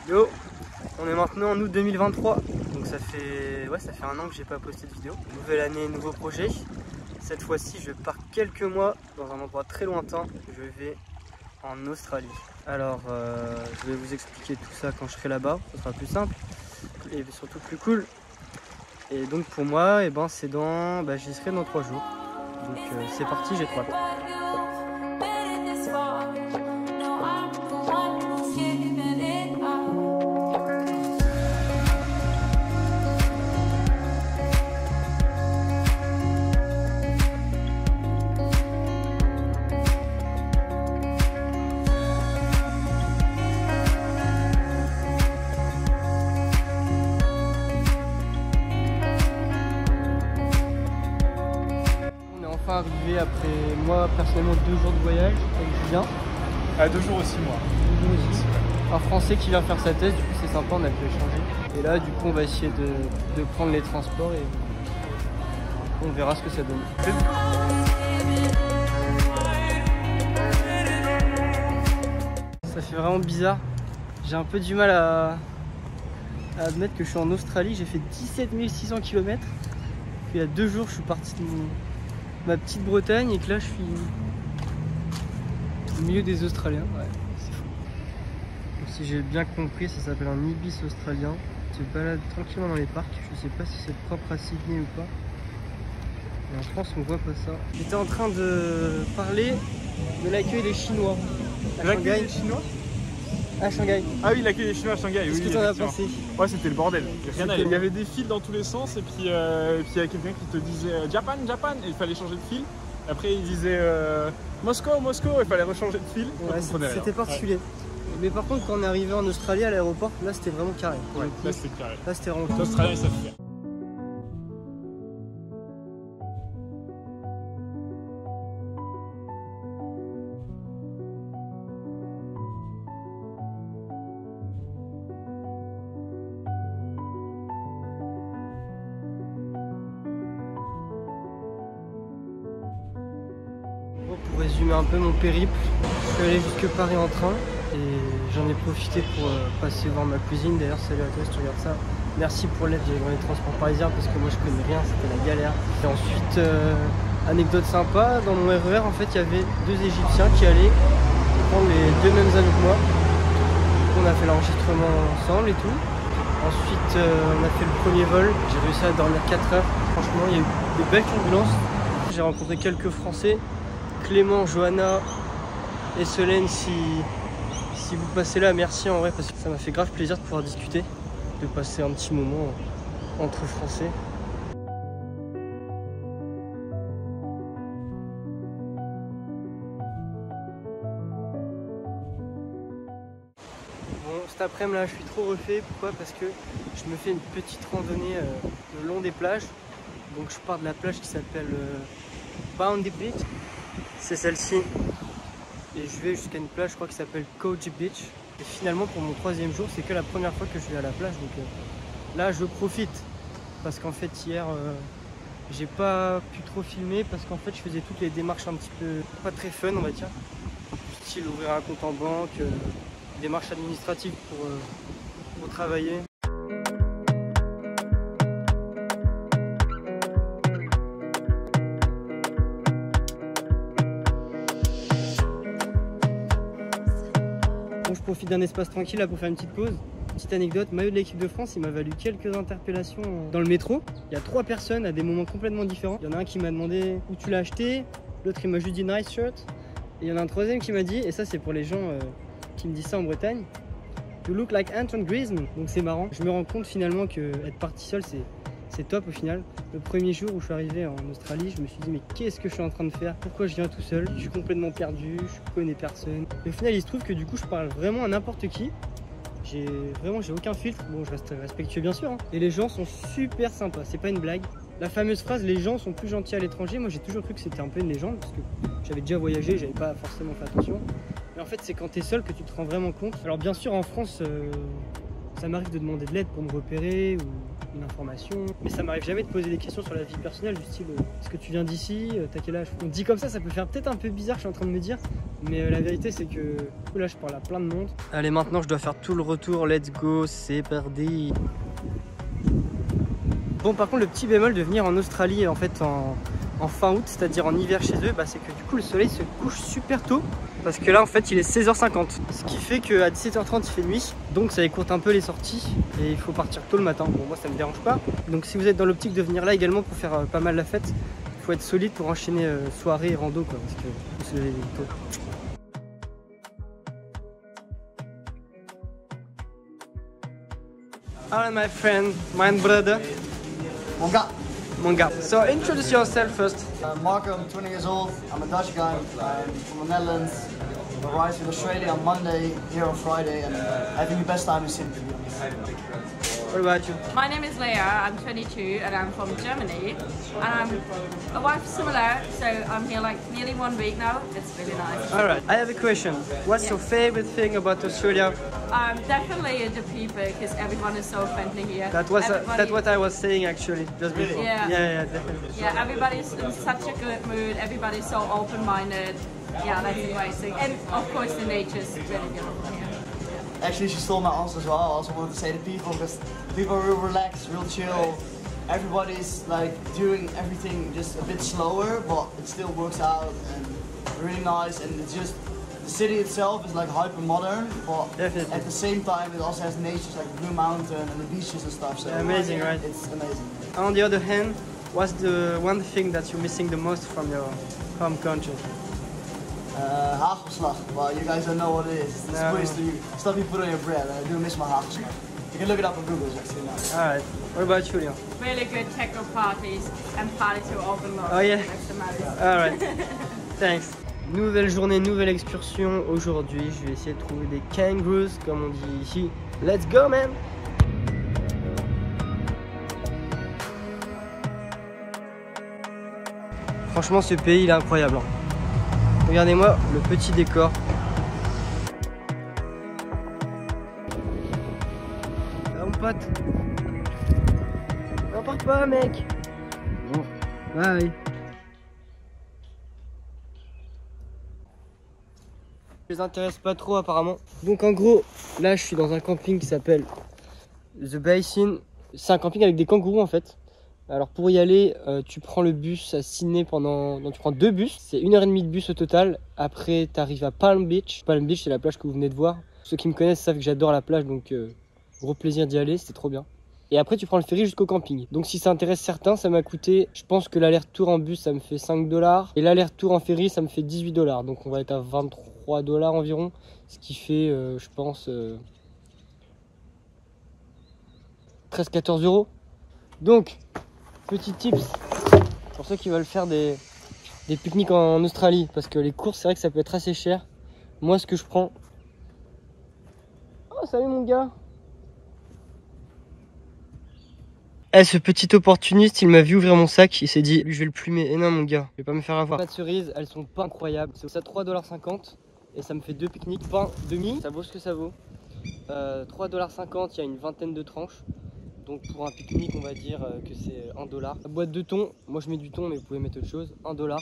Yo, on est maintenant en août 2023, donc ça fait un an que j'ai pas posté de vidéo. Nouvelle année, nouveau projet. Cette fois-ci, je pars quelques mois dans un endroit très lointain. Je vais en Australie. Alors, je vais vous expliquer tout ça quand je serai là-bas. Ce sera plus simple et surtout plus cool. Et donc pour moi, c'est j'y serai dans 3 jours. Donc c'est parti, j'ai trop hâte. Arrivé après moi personnellement 2 jours de voyage avec Julien. 2 jours aussi moi. 2 jours aussi. Un Français qui vient faire sa thèse, du coup c'est sympa, on a pu échanger. Et là du coup on va essayer de prendre les transports et on verra ce que ça donne. Ça fait vraiment bizarre. J'ai un peu du mal à admettre que je suis en Australie. J'ai fait 17 600 km. Puis il y a 2 jours je suis parti de ma petite Bretagne et que là je suis au milieu des Australiens. Ouais, c'est fou. Donc, si j'ai bien compris, ça s'appelle un ibis australien. Tu te balades tranquillement dans les parcs. Je sais pas si c'est propre à Sydney ou pas. Et en France on voit pas ça. J'étais en train de parler de l'accueil des Chinois à Shanghai. Des Chinois à Shanghai. Ah oui, l'accueil des Chinois à Shanghai. Qu'est-ce que t'en as pensé? Ouais, c'était le bordel. Il y avait des fils dans tous les sens et puis il y avait quelqu'un qui te disait Japan, Japan, et il fallait changer de fil. Après il disait Moscow, Moscow, il fallait rechanger de fil. Ouais, c'était particulier. Ouais. Mais par contre, quand on est arrivé en Australie à l'aéroport, là c'était vraiment carré. Ouais, là c'était carré. Là c'était vraiment carré. L'Australien ils savent faire. Pour résumer un peu mon périple, je suis allé jusque Paris en train et j'en ai profité pour passer voir ma cousine. D'ailleurs, salut à toi si tu regardes ça. Merci pour l'aide dans les transports parisiens parce que moi je connais rien, c'était la galère. Et ensuite, anecdote sympa, dans mon RER en fait il y avait 2 Égyptiens qui allaient prendre les 2 mêmes avions que moi. On a fait l'enregistrement ensemble et tout. Ensuite on a fait le premier vol, j'ai réussi à dormir 4 heures. Franchement il y a eu de belles turbulences. J'ai rencontré quelques Français. Clément, Johanna et Solène, si vous passez là, merci en vrai parce que ça m'a fait grave plaisir de pouvoir discuter, de passer un petit moment entre Français. Bon, cet après-midi là, je suis trop refait. Pourquoi? Parce que je me fais une petite randonnée le long des plages. Donc je pars de la plage qui s'appelle Bondi Beach. C'est celle-ci. Et je vais jusqu'à une plage, je crois, qui s'appelle Coogee Beach. Et finalement, pour mon 3e jour, c'est que la première fois que je vais à la plage. Donc là, je profite. Parce qu'en fait, hier, j'ai pas pu trop filmer. Parce qu'en fait, je faisais toutes les démarches un petit peu pas très fun, on va dire. Style ouvrir un compte en banque, démarches administratives pour travailler. Je profite d'un espace tranquille là pour faire une petite pause. Petite anecdote, maillot de l'équipe de France, il m'a valu quelques interpellations dans le métro. Il y a 3 personnes à des moments complètement différents. Il y en a un qui m'a demandé où tu l'as acheté, l'autre il m'a juste dit nice shirt. Et il y en a un 3e qui m'a dit, et ça c'est pour les gens qui me disent ça en Bretagne, you look like Antoine Griezmann. Donc c'est marrant. Je me rends compte finalement que être parti seul c'est top au final. Le premier jour où je suis arrivé en Australie, je me suis dit mais qu'est-ce que je suis en train de faire? Pourquoi je viens tout seul? Je suis complètement perdu, je connais personne. Et au final il se trouve que du coup je parle vraiment à n'importe qui. J'ai aucun filtre. Bon, je reste respectueux bien sûr. Hein. Et les gens sont super sympas, c'est pas une blague. La fameuse phrase les gens sont plus gentils à l'étranger, moi j'ai toujours cru que c'était un peu une légende parce que j'avais déjà voyagé, j'avais pas forcément fait attention. Mais en fait c'est quand t'es seul que tu te rends vraiment compte. Alors bien sûr en France ça m'arrive de demander de l'aide pour me repérer ou une information, mais ça m'arrive jamais de poser des questions sur la vie personnelle du style est-ce que tu viens d'ici, t'as quel âge? On dit comme ça peut faire peut-être un peu bizarre, je suis en train de me dire, Mais la vérité c'est que là je parle à plein de monde. Allez, maintenant je dois faire tout le retour, let's go, c'est parti. Bon, par contre le petit bémol de venir en Australie en fait en fin août, c'est-à-dire en hiver chez eux, c'est que du coup le soleil se couche super tôt. Parce que là en fait il est 16h50. Ce qui fait qu'à 17h30 il fait nuit. Donc ça écourte un peu les sorties. Et il faut partir tôt le matin. Bon, moi ça me dérange pas. Donc si vous êtes dans l'optique de venir là également pour faire pas mal la fête, il faut être solide pour enchaîner soirée et rando quoi. Parce que vous se levez tôt. Hello my friend, my brother. Monga. So introduce yourself first. Marco, I'm 20 years old. I'm a Dutch guy. I'm from the Netherlands. I arrived in Australia on Monday, here on Friday, and having the best time in Sydney. What about you? My name is Leah, I'm 22 and I'm from Germany, and I'm a wife similar, so I'm here like nearly 1 week now. It's really nice. Alright, I have a question. What's your favorite thing about Australia? Definitely the people, because everyone is so friendly here. That's what I was saying actually, just before. Yeah, definitely. Yeah, everybody's in such a good mood, everybody's so open-minded. Yeah, that's amazing. And of course the nature's really beautiful here. Actually, she stole my answer as well. I also wanted to say the people, because people are real relaxed, real chill. Everybody's like doing everything just a bit slower, but it still works out and really nice. And it's just, the city itself is like hyper modern, but definitely at the same time it also has nature like the Blue Mountain and the beaches and stuff. So yeah, amazing, right? It's amazing. On the other hand, what's the one thing that you're missing the most from your home country? Hagelslag. Well, you guys don't know what it is. It's the stuff you put on your bread. I do miss my hagelslag. You can look it up on Google, it's actually nice. Alright, what about you, Leon? Really good techno parties and parties to overload. Oh yeah? That's the matter. Alright, thanks. Nouvelle journée, nouvelle excursion. Aujourd'hui, je vais essayer de trouver des kangaroos, comme on dit ici. Let's go, man! Franchement, ce pays, il est incroyable. Regardez-moi le petit décor. Ça va mon pote? On part pas mec. Bon, bye. Je les intéresse pas trop apparemment. Donc en gros, là je suis dans un camping qui s'appelle The Basin. C'est un camping avec des kangourous en fait. Alors pour y aller, tu prends le bus à Sydney donc tu prends 2 bus, c'est 1h30 de bus au total. Après tu arrives à Palm Beach. Palm Beach c'est la plage que vous venez de voir. Ceux qui me connaissent savent que j'adore la plage, donc gros plaisir d'y aller, c'était trop bien. Et après tu prends le ferry jusqu'au camping. Donc si ça intéresse certains, ça m'a coûté, je pense que l'aller-retour en bus ça me fait $5 et l'aller-retour en ferry ça me fait $18. Donc on va être à $23 environ, ce qui fait je pense 13-14 €. Donc petit tips pour ceux qui veulent faire des pique-niques en Australie, parce que les courses c'est vrai que ça peut être assez cher. Moi ce que je prends... Oh salut mon gars. Ce petit opportuniste il m'a vu ouvrir mon sac, il s'est dit lui je vais le plumer. Et non mon gars, je vais pas me faire avoir. Les cerises elles sont pas incroyables, c'est ça $3,50 et ça me fait 2 pique-niques. Pain demi, ça vaut ce que ça vaut. $3,50, il y a une vingtaine de tranches. Donc pour un pique-nique on va dire que c'est $1. La boîte de thon, moi je mets du thon mais vous pouvez mettre autre chose, $1.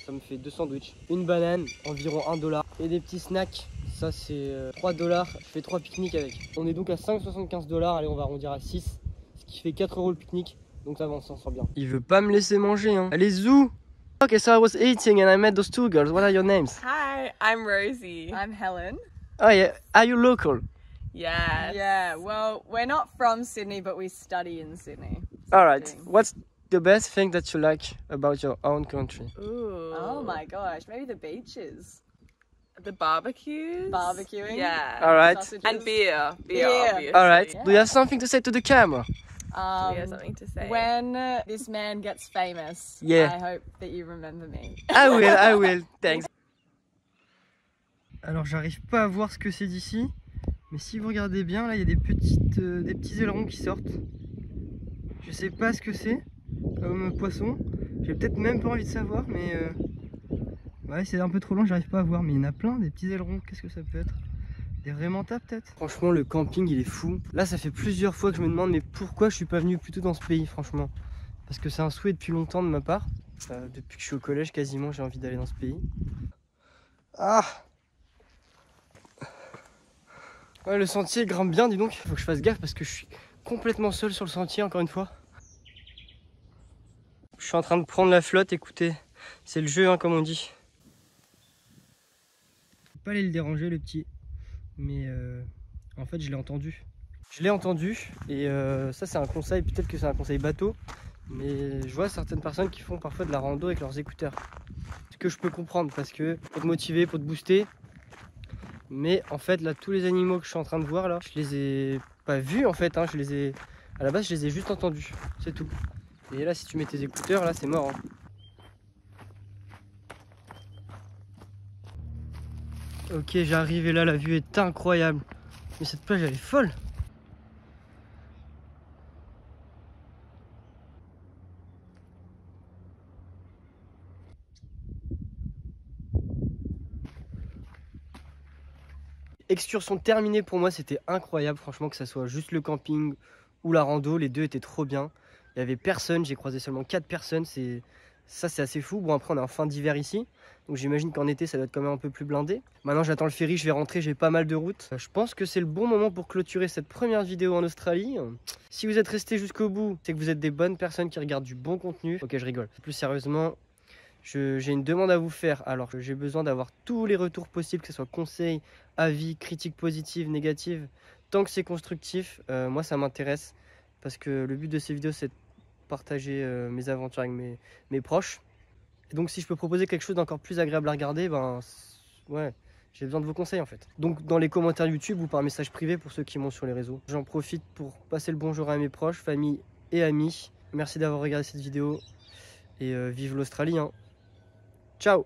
Ça me fait 2 sandwichs. Une banane, environ $1. Et des petits snacks, ça c'est $3. Je fais 3 pique-niques avec. On est donc à 5,75 $, allez on va arrondir à 6. Ce qui fait 4 € le pique-nique, donc ça va, on s'en sort bien. Il veut pas me laisser manger hein. Allez zou. Okay, so I was eating and I met those 2 girls. What are your names? Hi, I'm Rosie. I'm Helen. Oh yeah, are you local? Yes. Yeah, well, we're not from Sydney, but we study in Sydney. Alright, what's the best thing that you like about your own country? Ooh. Oh my gosh, maybe the beaches. The barbecues? Barbecuing? Yeah. Alright. And beer. Beer, obviously. Alright, Yeah. do you have something to say to the camera? Do you have something to say? When this man gets famous, Yeah. I hope that you remember me. I will, thanks. Alors j'arrive pas à voir ce que c'est d'ici, mais si vous regardez bien, là il y a des petits ailerons qui sortent. Je sais pas ce que c'est, comme poisson. J'ai peut-être même pas envie de savoir, mais ouais c'est un peu trop long, j'arrive pas à voir. Mais il y en a plein, des petits ailerons, qu'est-ce que ça peut être? Des Raymanta peut-être? Franchement le camping il est fou. Là ça fait plusieurs fois que je me demande mais pourquoi je suis pas venu plus tôt dans ce pays franchement. Parce que c'est un souhait depuis longtemps de ma part. Depuis que je suis au collège quasiment j'ai envie d'aller dans ce pays. Ah ouais, le sentier grimpe bien, dis donc. Faut que je fasse gaffe parce que je suis complètement seul sur le sentier, encore une fois. Je suis en train de prendre la flotte, écoutez. C'est le jeu, hein, comme on dit. Faut pas aller le déranger, le petit. Mais en fait, je l'ai entendu. Je l'ai entendu et ça, c'est un conseil. Peut-être que c'est un conseil bateau. Mais je vois certaines personnes qui font parfois de la rando avec leurs écouteurs. Ce que je peux comprendre parce que pour te motiver, pour te booster. Mais en fait, là, tous les animaux que je suis en train de voir, là, je les ai pas vus en fait. Hein, à la base, je les ai juste entendus. C'est tout. Et là, si tu mets tes écouteurs, là, c'est mort. Hein. Ok, j'arrive et là, la vue est incroyable. Mais cette plage, elle est folle. Excursion terminée pour moi, c'était incroyable. Franchement, que ça soit juste le camping ou la rando, les deux étaient trop bien. Il n'y avait personne, j'ai croisé seulement 4 personnes. Ça, c'est assez fou. Bon, après, on est en fin d'hiver ici. Donc j'imagine qu'en été, ça doit être quand même un peu plus blindé. Maintenant, j'attends le ferry, je vais rentrer, j'ai pas mal de routes. Je pense que c'est le bon moment pour clôturer cette première vidéo en Australie. Si vous êtes resté jusqu'au bout, c'est que vous êtes des bonnes personnes qui regardent du bon contenu. Ok, je rigole. Plus sérieusement, j'ai une demande à vous faire. Alors, j'ai besoin d'avoir tous les retours possibles, que ce soit conseils, avis, critiques positives, négatives. Tant que c'est constructif, moi, ça m'intéresse. Parce que le but de ces vidéos, c'est de partager mes aventures avec mes proches. Et donc si je peux proposer quelque chose d'encore plus agréable à regarder, ben ouais, j'ai besoin de vos conseils en fait. Donc dans les commentaires YouTube ou par message privé pour ceux qui m'ont sur les réseaux. J'en profite pour passer le bonjour à mes proches, famille et amis. Merci d'avoir regardé cette vidéo et vive l'Australie. Hein. Ciao!